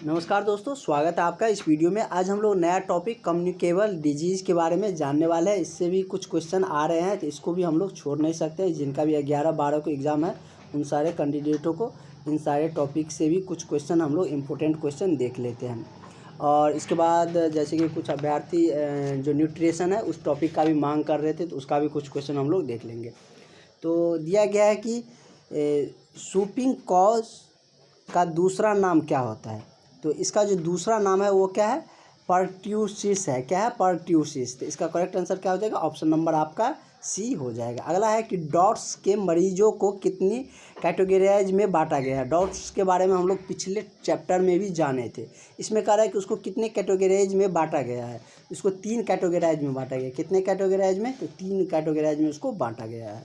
नमस्कार दोस्तों, स्वागत है आपका इस वीडियो में। आज हम लोग नया टॉपिक कम्युनिकेबल डिजीज़ के बारे में जानने वाले हैं। इससे भी कुछ क्वेश्चन आ रहे हैं तो इसको भी हम लोग छोड़ नहीं सकते। जिनका भी 11-12 को एग्ज़ाम है उन सारे कैंडिडेटों को इन सारे टॉपिक से भी कुछ क्वेश्चन हम लोग इम्पोर्टेंट क्वेश्चन देख लेते हैं। और इसके बाद जैसे कि कुछ अभ्यर्थी जो न्यूट्रिशन है उस टॉपिक का भी मांग कर रहे थे तो उसका भी कुछ क्वेश्चन हम लोग देख लेंगे। तो दिया गया है कि सूपिंग कॉज का दूसरा नाम क्या होता है। तो इसका जो दूसरा नाम है वो क्या है, पर्ट्यूसिस है। क्या है, पर्ट्यूसिस। तो इसका करेक्ट आंसर क्या हो जाएगा, ऑप्शन नंबर आपका सी हो जाएगा। अगला है कि डॉट्स के मरीजों को कितनी कैटेगराइज में बांटा गया है। डॉट्स के बारे में हम लोग पिछले चैप्टर में भी जाने थे। इसमें कह रहा है कि उसको कितने कैटेगराइज में बांटा गया है। इसको 3 कैटेगराइज में बांटा गया। कितने कैटेगराइज में, तो 3 कैटेगराइज में उसको बांटा गया है।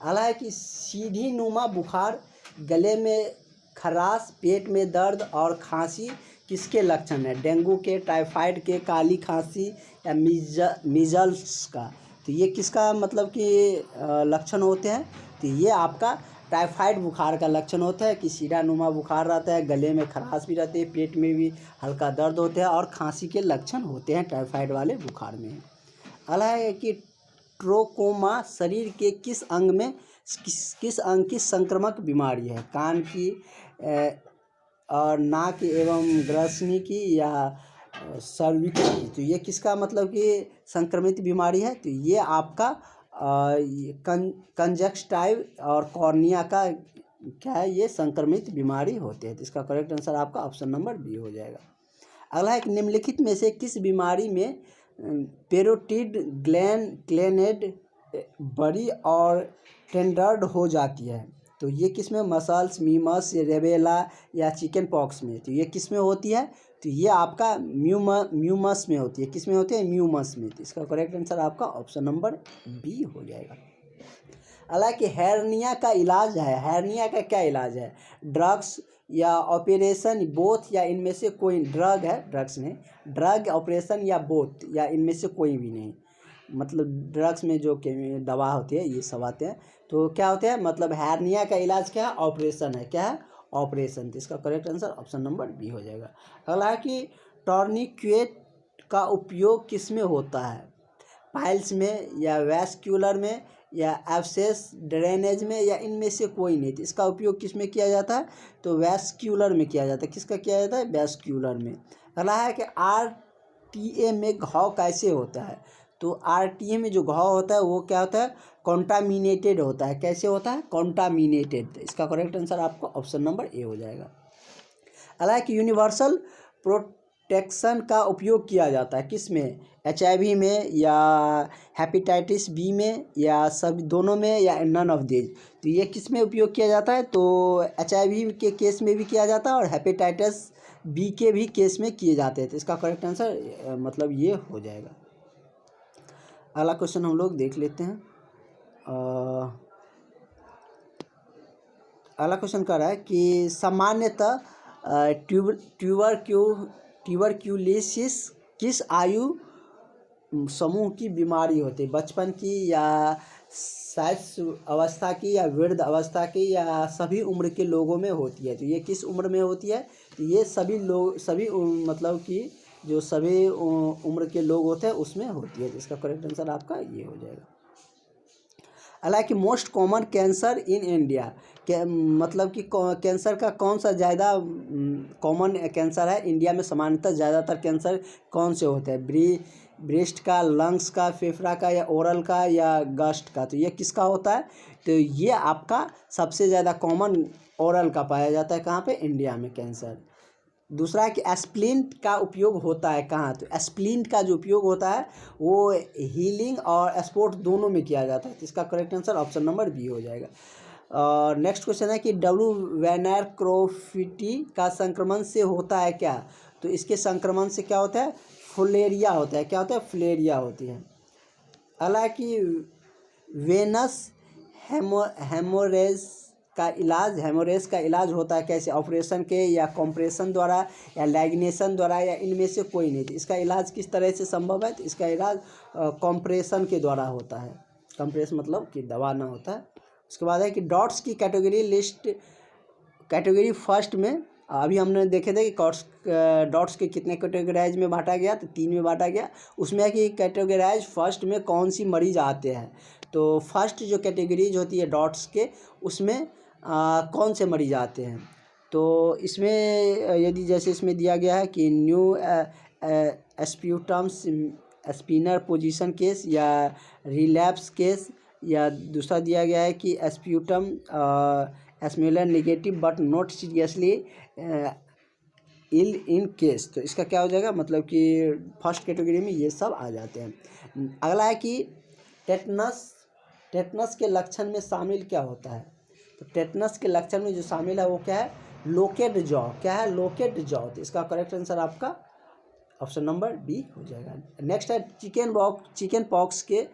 अगला है कि सीढ़ी नुमा बुखार, गले में खराश, पेट में दर्द और खांसी किसके लक्षण है। डेंगू के, टाइफाइड के, काली खांसी या मीजल्स का। तो ये किसका मतलब कि लक्षण होते हैं। तो ये आपका टाइफाइड बुखार का लक्षण होता है कि सीढ़ा नुमा बुखार रहता है, गले में खराश भी रहती है, पेट में भी हल्का दर्द होता है और खांसी के लक्षण होते हैं टाइफाइड वाले बुखार में। अगला है कि ट्रोकोमा शरीर के किस अंग में किस अंग की संक्रामक बीमारी है। कान की और नाक एवं ग्रसनी की या सर्विक्स की। तो ये किसका मतलब कि संक्रमित बीमारी है। तो ये आपका कंजक्टिव और कॉर्निया का क्या है, ये संक्रमित बीमारी होते हैं। तो इसका करेक्ट आंसर आपका ऑप्शन नंबर बी हो जाएगा। अगला है कि निम्नलिखित में से किस बीमारी में पेरोटिड ग्लैंड बड़ी और टेंडर्ड हो जाती है। तो ये किस में, मसल्स, मीमस, रेबेला या चिकन पॉक्स में। तो ये किस में होती है, तो ये आपका म्यूमस में होती है। किस में होती है, म्यूमस में। तो इसका करेक्ट आंसर आपका ऑप्शन नंबर बी हो जाएगा। हालांकि हेर्निया का इलाज है, हेर्निया का क्या इलाज है, ड्रग्स या ऑपरेशन, बोथ या इनमें से कोई। ड्रग है, ड्रग्स नहीं, ड्रग, ऑपरेशन या बोथ या इनमें से कोई भी नहीं। मतलब ड्रग्स में जो दवा होती है ये सब आते हैं। तो क्या होते हैं, मतलब हेर्निया का इलाज क्या है, ऑपरेशन है। क्या है, ऑपरेशन। तो इसका correct answer option number B हो जाएगा। अगला है कि टॉर्निक्वेट का उपयोग किस में होता है, पाइल्स में या वैस्क्यूलर में या एब्सेस ड्रेनेज में या इनमें से कोई नहीं। तो इसका उपयोग किस में किया जाता है, तो वैस्क्यूलर में किया जाता है। किसका किया जाता है, वैस्क्यूलर में। अगला है कि आरटीए में घाव कैसे होता है। तो आरटीए में जो घाव होता है वो क्या होता है, कॉन्टामिनेटेड होता है। कैसे होता है, कॉन्टामिनेटेड। इसका करेक्ट आंसर आपको ऑप्शन नंबर ए हो जाएगा। अगला है कि यूनिवर्सल प्रोटेक्शन का उपयोग किया जाता है किस में, HIV में या हेपेटाइटिस बी में या सब दोनों में या नन ऑफ दीज। तो ये किस में उपयोग किया जाता है, तो HIV के केस में भी किया जाता है और हेपेटाइटिस बी के भी केस में किए जाते हैं। तो इसका करेक्ट आंसर मतलब ये हो जाएगा। अगला क्वेश्चन हम लोग देख लेते हैं। अगला क्वेश्चन कह रहा है कि सामान्यतः ट्यूबरक्यूलोसिस किस आयु समूह की बीमारी होती है, बचपन की या शैशव अवस्था की या वृद्ध अवस्था की या सभी उम्र के लोगों में होती है। तो ये किस उम्र में होती है, तो ये सभी लोग मतलब कि जो सभी उम्र के लोग होते हैं उसमें होती है। तो इसका करेक्ट आंसर आपका ये हो जाएगा। हालांकि most common cancer in India के मतलब कि कैंसर का कौन सा ज़्यादा कॉमन कैंसर है इंडिया में, सामान्यतः ज़्यादातर कैंसर कौन से होते हैं, ब्रेस्ट का, लंग्स का, फेफड़ा का या ओरल का या गस्ट का। तो ये किसका होता है, तो ये आपका सबसे ज़्यादा कॉमन ओरल का पाया जाता है। कहाँ पे, इंडिया में कैंसर। दूसरा है कि एस्प्लिन का उपयोग होता है कहाँ, तो एस्प्लिन का जो उपयोग होता है वो हीलिंग और स्पोर्ट दोनों में किया जाता है। तो इसका correct answer option number B हो जाएगा। और नेक्स्ट क्वेश्चन है कि वेनर क्रोफिटी का संक्रमण से होता है क्या। तो इसके संक्रमण से क्या होता है, फ्लेरिया होता है। क्या होता है, फ्लेरिया होती है। हालांकि वेनस हेमोरेज का इलाज होता है कैसे, ऑपरेशन के या कॉम्प्रेशन द्वारा या लैगिनेशन द्वारा या इनमें से कोई नहीं। तो इसका इलाज किस तरह से संभव है, तो इसका इलाज कॉम्प्रेशन के द्वारा होता है। कंप्रेस मतलब कि दबा ना होता है। उसके बाद है कि डॉट्स की कैटेगरी लिस्ट, कैटेगरी फर्स्ट में अभी हमने देखे थे कि डॉट्स के कितने कैटेगराइज में बांटा गया, तो 3 में बांटा गया। उसमें है कि कैटेगराइज फर्स्ट में कौन सी मरीज आते हैं। तो फर्स्ट जो कैटेगरीज होती है डॉट्स के, उसमें कौन से मरीज आते हैं। तो इसमें यदि जैसे इसमें दिया गया है कि new sputums smear positive case या रिलैप्स केस, या दूसरा दिया गया है कि sputum smear negative but not seriously ill in case. तो इसका क्या हो जाएगा, मतलब कि फर्स्ट कैटेगरी में ये सब आ जाते हैं। अगला है कि टेटनस के लक्षण में शामिल क्या होता है। तो टेटनस के लक्षण में जो शामिल है वो क्या है, लोकेट जॉ। क्या है, लोकेट जॉ। तो इसका करेक्ट आंसर आपका ऑप्शन नंबर बी हो जाएगा। नेक्स्ट है चिकन पॉक्स के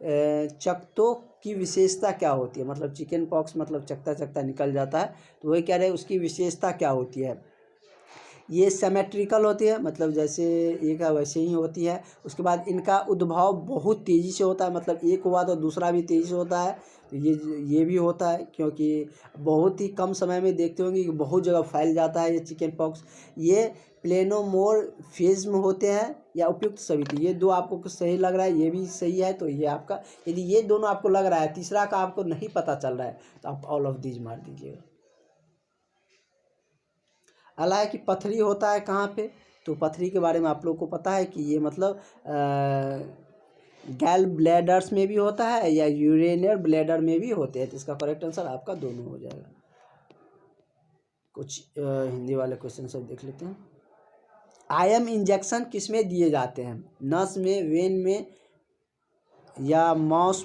चकत्तों की विशेषता क्या होती है। मतलब चिकन पॉक्स मतलब चकता चकता निकल जाता है, तो वही कह रहे हैं उसकी विशेषता क्या होती है। ये सिमेट्रिकल होती है, मतलब जैसे एक है वैसे ही होती है। उसके बाद इनका उद्भव बहुत तेज़ी से होता है, मतलब एक हुआ तो दूसरा भी तेज़ी से होता है। तो ये भी होता है, क्योंकि बहुत ही कम समय में देखते होंगे कि बहुत जगह फैल जाता है ये चिकन पॉक्स। ये प्लेनोमोर्फिज्म में होते हैं या उपयुक्त सभी। तो ये दो आपको कुछ सही लग रहा है, ये भी सही है, तो ये आपका। यदि ये दोनों आपको लग रहा है, तीसरा का आपको नहीं पता चल रहा है, तो आप ऑल ऑफ दीज मार दीजिएगा। अगला है कि पथरी होता है कहाँ पे। तो पथरी के बारे में आप लोग को पता है कि ये मतलब गैल ब्लैडर्स में भी होता है या यूरेनियर ब्लैडर में भी होते हैं। तो इसका करेक्ट आंसर आपका दोनों हो जाएगा। कुछ हिंदी वाले क्वेश्चन सब देख लेते हैं। आयम इंजेक्शन किस में दिए जाते हैं, नस में, वेन में, या मांस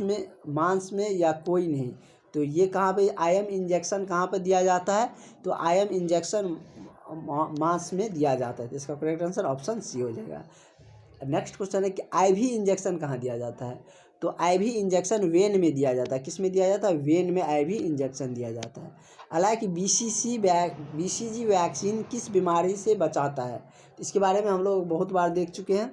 में, या कोई नहीं। तो ये कहाँ पे आयम इंजेक्शन कहाँ पे दिया जाता है। तो आयम इंजेक्शन मांस में दिया जाता है। तो इसका करेक्ट आंसर ऑप्शन सी हो जाएगा। नेक्स्ट क्वेश्चन है कि आईवी इंजेक्शन कहाँ दिया जाता है। तो आईवी इंजेक्शन वेन में दिया जाता है। किस में दिया जाता है, वेन में आईवी इंजेक्शन दिया जाता है। हालांकि बीसीजी वैक्सीन किस बीमारी से बचाता है। इसके बारे में हम लोग बहुत बार देख चुके हैं।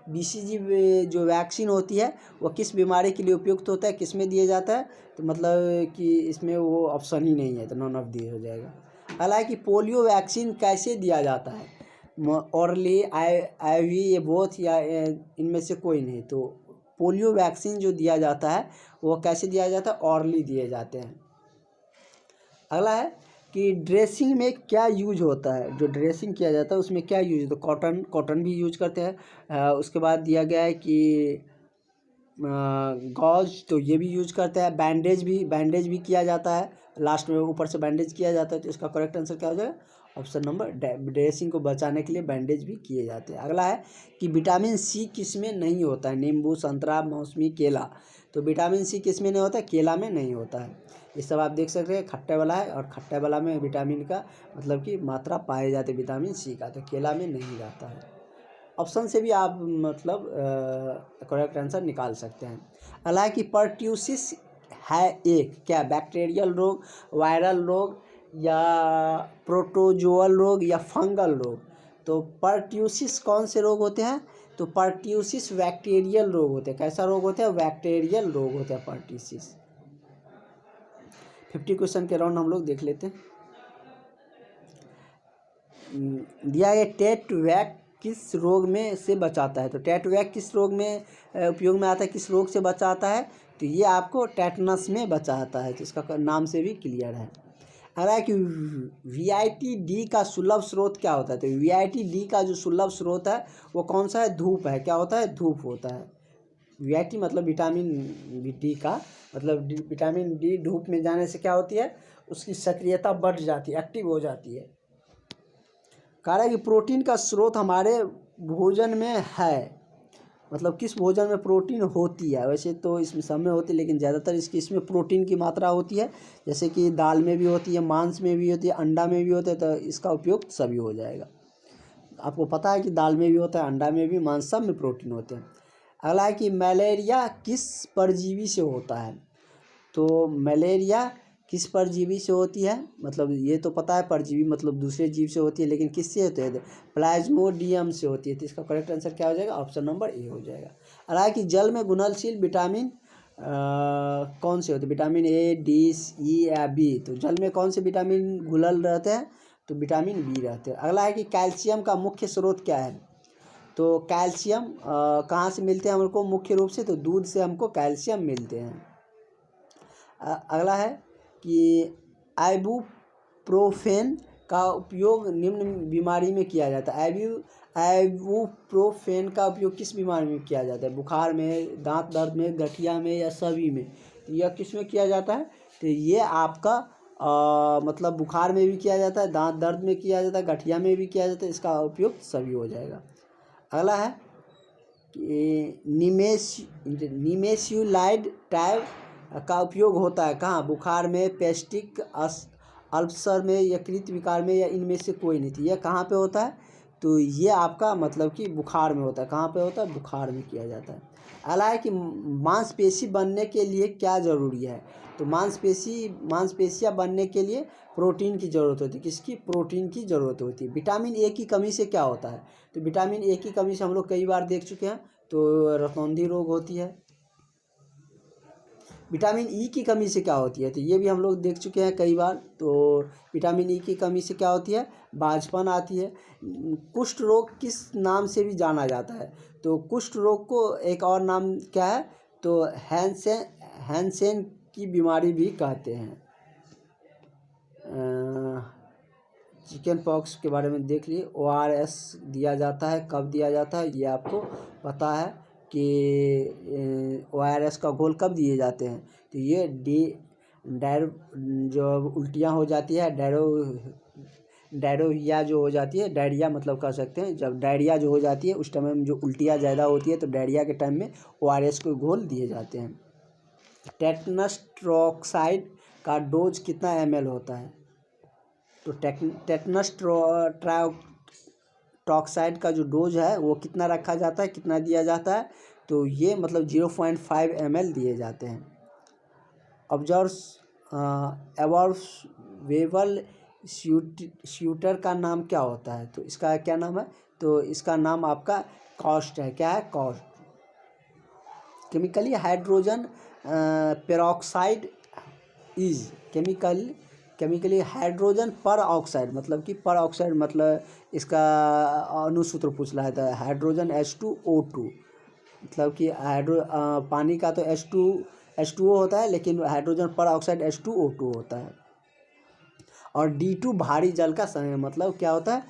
बीसीजी जो वैक्सीन होती है वो किस बीमारी के लिए उपयुक्त होता है, किस में दिया जाता है। तो मतलब कि इसमें वो ऑप्शन ही नहीं है, तो नॉन ऑफ दी हो जाएगा। हालांकि पोलियो वैक्सीन कैसे दिया जाता है, ऑरली, आईवी, ये बोथ, या इनमें से कोई नहीं। तो पोलियो वैक्सीन जो दिया जाता है वो कैसे दिया जाता है, ऑरली दिए जाते हैं। अगला है कि ड्रेसिंग में क्या यूज होता है। जो ड्रेसिंग किया जाता है उसमें क्या यूज, तो कॉटन भी यूज करते हैं। उसके बाद दिया गया है कि गॉज, तो ये भी यूज करते हैं। बैंडेज भी किया जाता है, लास्ट में ऊपर से बैंडेज किया जाता है। तो इसका करेक्ट आंसर क्या हो जाएगा, ऑप्शन नंबर, ड्रेसिंग को बचाने के लिए बैंडेज भी किए जाते हैं। अगला है कि विटामिन सी किस में नहीं होता है, नींबू, संतरा, मौसमी, केला। तो विटामिन सी किस में नहीं होता है, केला में नहीं होता है। ये सब आप देख सकते हैं, खट्टे वाला है, और खट्टे वाला में विटामिन का मतलब कि मात्रा पाए जाते हैं विटामिन सी का, तो केला में नहीं रहता है। ऑप्शन से भी आप मतलब करेक्ट आंसर निकाल सकते हैं। हालांकि पर्ट्यूसिस है एक क्या, बैक्टीरियल रोग, वायरल रोग, या प्रोटोजोअल रोग, या फंगल रोग। तो पर्ट्यूसिस कौन से रोग होते हैं, तो पर्ट्यूसिस बैक्टीरियल रोग होते हैं। कैसा रोग होता है, बैक्टीरियल रोग होता है पर्ट्यूसिस। 50 क्वेश्चन के राउंड हम लोग देख लेते हैं। दिया गया टेटवैक किस रोग में से बचाता है। तो टेटवैक किस रोग में उपयोग में आता है, किस रोग से बचाता है। तो ये आपको टेटनस में बचाता है। तो इसका नाम से भी क्लियर है। हालांकि VITD का सुलभ स्रोत क्या होता है। तो VITD का जो सुलभ स्रोत है वो कौन सा है, धूप है। क्या होता है, धूप होता है। VIT मतलब विटामिन डी का मतलब विटामिन डी धूप में जाने से क्या होती है, उसकी सक्रियता बढ़ जाती है, एक्टिव हो जाती है। कह रहा है कि प्रोटीन का स्रोत हमारे भोजन में है। मतलब किस भोजन में प्रोटीन होती है, वैसे तो इसमें सब में होती है, लेकिन ज़्यादातर इसमें प्रोटीन की मात्रा होती है। जैसे कि दाल में भी होती है, मांस में भी होती है, अंडा में भी होता है। तो इसका उपयोग सभी हो जाएगा। आपको पता है कि दाल में भी होता है, अंडा में भी, मांस सब में प्रोटीन होते हैं। अगला है कि मलेरिया किस परजीवी से होता है। तो मलेरिया किस परजीवी से होती है, मतलब ये तो पता है परजीवी मतलब दूसरे जीव से होती है, लेकिन किससे होती है, प्लाज्मोडियम से होती है। तो इसका करेक्ट आंसर क्या हो जाएगा, ऑप्शन नंबर ए हो जाएगा। हालांकि जल में घुलनशील विटामिन कौन से होते हैं, विटामिन A, D, E या B। तो जल में कौन से विटामिन घुलल रहते हैं, तो विटामिन बी रहते हैं। अगला है कि कैल्शियम का मुख्य स्रोत क्या है? तो कैल्शियम कहाँ से मिलते हैं हमको मुख्य रूप से? तो दूध से हमको कैल्शियम मिलते हैं। अगला है कि आइबुप्रोफेन का उपयोग निम्न बीमारी में किया जाता है। आइबुप्रोफेन का उपयोग किस बीमारी में किया जाता है? बुखार में, दांत दर्द में, गठिया में या सभी में? तो यह किस में किया जाता है? तो ये आपका मतलब बुखार में भी किया जाता है, दांत दर्द में किया जाता है, गठिया में भी किया जाता है। इसका उपयोग सभी हो जाएगा। अगला है कि निमेसुलाइड टैब का उपयोग होता है कहाँ? बुखार में, पेस्टिक अल्सर में, यकृत विकार में या इनमें से कोई नहीं? तो यह कहाँ पे होता है? तो ये आपका मतलब कि बुखार में होता है। कहाँ पे होता है? बुखार में किया जाता है। अगला है कि मांसपेशी बनने के लिए क्या ज़रूरी है? तो मांसपेशियाँ बनने के लिए प्रोटीन की ज़रूरत होती है। किसकी? प्रोटीन की ज़रूरत होती है। विटामिन ए की कमी से क्या होता है? तो विटामिन ए की कमी से हम लोग कई बार देख चुके हैं, तो रतौंधी रोग होती है। विटामिन ई की कमी से क्या होती है? तो ये भी हम लोग देख चुके हैं कई बार। तो विटामिन ई की कमी से क्या होती है? बांझपन आती है। कुष्ठ रोग किस नाम से भी जाना जाता है? तो कुष्ठ रोग को एक और नाम क्या है? तो हैंसेन की बीमारी भी कहते हैं। चिकन पॉक्स के बारे में देख लिए। ORS दिया जाता है, कब दिया जाता है ये आपको पता है कि ORS का घोल कब दिए जाते हैं? तो ये जो उल्टियाँ हो जाती है, डायरिया जो हो जाती है, डायरिया मतलब कह सकते हैं, जब डायरिया जो हो जाती है उस टाइम में जो उल्टियाँ ज़्यादा होती है, तो डायरिया के टाइम में ORS को घोल दिए जाते हैं। टेटनस टॉक्साइड का डोज कितना ml होता है? तो टेटनस टॉक्साइड का जो डोज है वो कितना रखा जाता है, कितना दिया जाता है? तो ये मतलब 0.5 ml दिए जाते हैं। एबॉर्वेबल शूटर का नाम क्या होता है? तो इसका क्या नाम है? तो इसका नाम आपका कॉस्ट है। क्या है? Cost. Chemically hydrogen peroxide is chemically hydrogen पर ऑक्साइड, मतलब कि पर ऑक्साइड मतलब इसका अनुसूत्र पूछ रहा था। हाइड्रोजन H2O2 मतलब कि पानी का तो H2O होता है, लेकिन हाइड्रोजन पर ऑक्साइड H2O2 होता है। और D2 भारी जल का समय मतलब क्या होता है?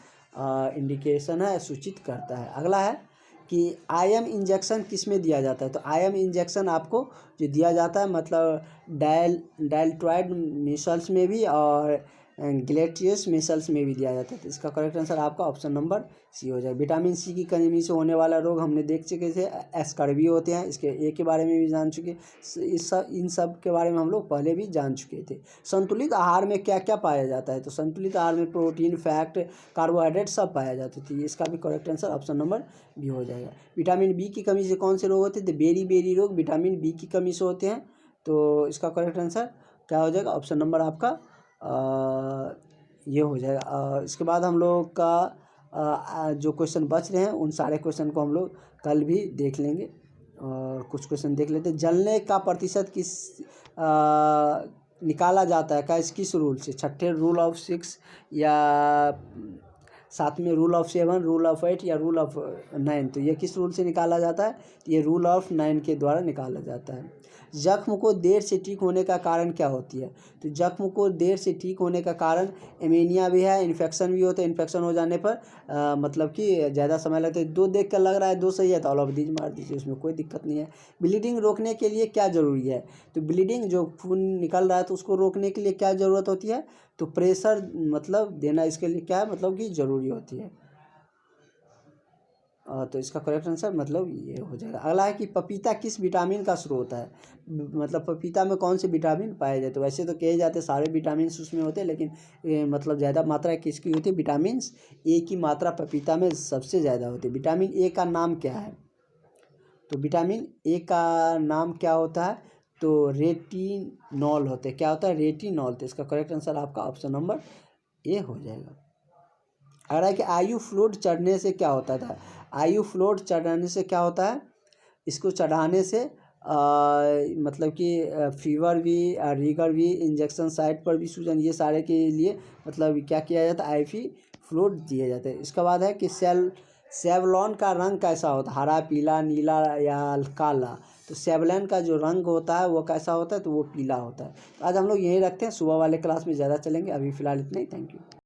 इंडिकेशन है, सूचित करता है। अगला है कि आयन इंजेक्शन किस में दिया जाता है? तो आयन इंजेक्शन आपको जो दिया जाता है मतलब डेल्टॉइड मिसल्स में भी और ग्लेटियस मिसल्स में भी दिया जाता है। तो इसका करेक्ट आंसर आपका ऑप्शन नंबर सी हो जाएगा। विटामिन सी की कमी से होने वाला रोग हमने देख चुके थे, स्कर्वी होते हैं। इसके ए के बारे में भी जान चुके, इन सब के बारे में हम लोग पहले भी जान चुके थे। संतुलित आहार में क्या क्या पाया जाता है? तो संतुलित आहार में प्रोटीन, फैट, कार्बोहाइड्रेट सब पाया जाता है। तो इसका भी correct answer option number B हो जाएगा। विटामिन बी की कमी से कौन से रोग होते हैं? तो बेरी रोग विटामिन बी की कमी से होते हैं। तो इसका करेक्ट आंसर क्या हो जाएगा? ऑप्शन नंबर आपका ये हो जाएगा। इसके बाद हम लोग का जो क्वेश्चन बच रहे हैं उन सारे क्वेश्चन को हम लोग कल भी देख लेंगे, और कुछ क्वेश्चन देख लेते हैं। जलने का प्रतिशत निकाला जाता है किस रूल से? छठे रूल ऑफ 6 या 7वें रूल ऑफ 7, रूल ऑफ 8 या रूल ऑफ 9? तो ये किस रूल से निकाला जाता है? ये रूल ऑफ 9 के द्वारा निकाला जाता है। जख्म को देर से ठीक होने का कारण क्या होती है? तो जख्म को देर से ठीक होने का कारण एनीमिया भी है, इन्फेक्शन भी होता है। इन्फेक्शन हो जाने पर मतलब कि ज़्यादा समय लगता है। 2 देख कर लग रहा है 2 सही है तो ऑल ऑफ दीज मार दीजिए, उसमें कोई दिक्कत नहीं है। ब्लीडिंग रोकने के लिए क्या ज़रूरी है? तो ब्लीडिंग जो खून निकल रहा है तो उसको रोकने के लिए क्या ज़रूरत होती है? तो प्रेशर मतलब देना इसके लिए क्या है मतलब कि ज़रूरी होती है। तो इसका करेक्ट आंसर मतलब ये हो जाएगा। अगला है कि पपीता किस विटामिन का स्रोत है? मतलब पपीता में कौन से विटामिन पाए जाते? वैसे तो कहे जाते सारे विटामिन उसमें होते हैं, लेकिन मतलब ज़्यादा मात्रा किसकी होती है? विटामिन ए की मात्रा पपीता में सबसे ज़्यादा होती है। विटामिन ए का नाम क्या है? तो विटामिन ए का नाम क्या होता है? तो रेटिनॉल होते हैं। क्या होता है? रेटिनॉल। तो इसका करेक्ट आंसर आपका ऑप्शन नंबर ए हो जाएगा। अगर है कि आयु फ्लूइड चढ़ने से क्या होता था? आयु फ्लूइड चढ़ाने से क्या होता है? इसको चढ़ाने से मतलब कि फीवर भी, रीगर भी, इंजेक्शन साइट पर भी सूजन, ये सारे के लिए मतलब क्या किया जाता है, IV फ्लूइड दिए जाते हैं। इसके बाद है कि सेवलॉन का रंग कैसा होता है, हरा, पीला, नीला या काला। तो सेवलन का जो रंग होता है वो कैसा होता है, तो वो पीला होता है। आज हम लोग यहीं रखते हैं, सुबह वाले क्लास में ज़्यादा चलेंगे, अभी फ़िलहाल इतना ही। Thank you.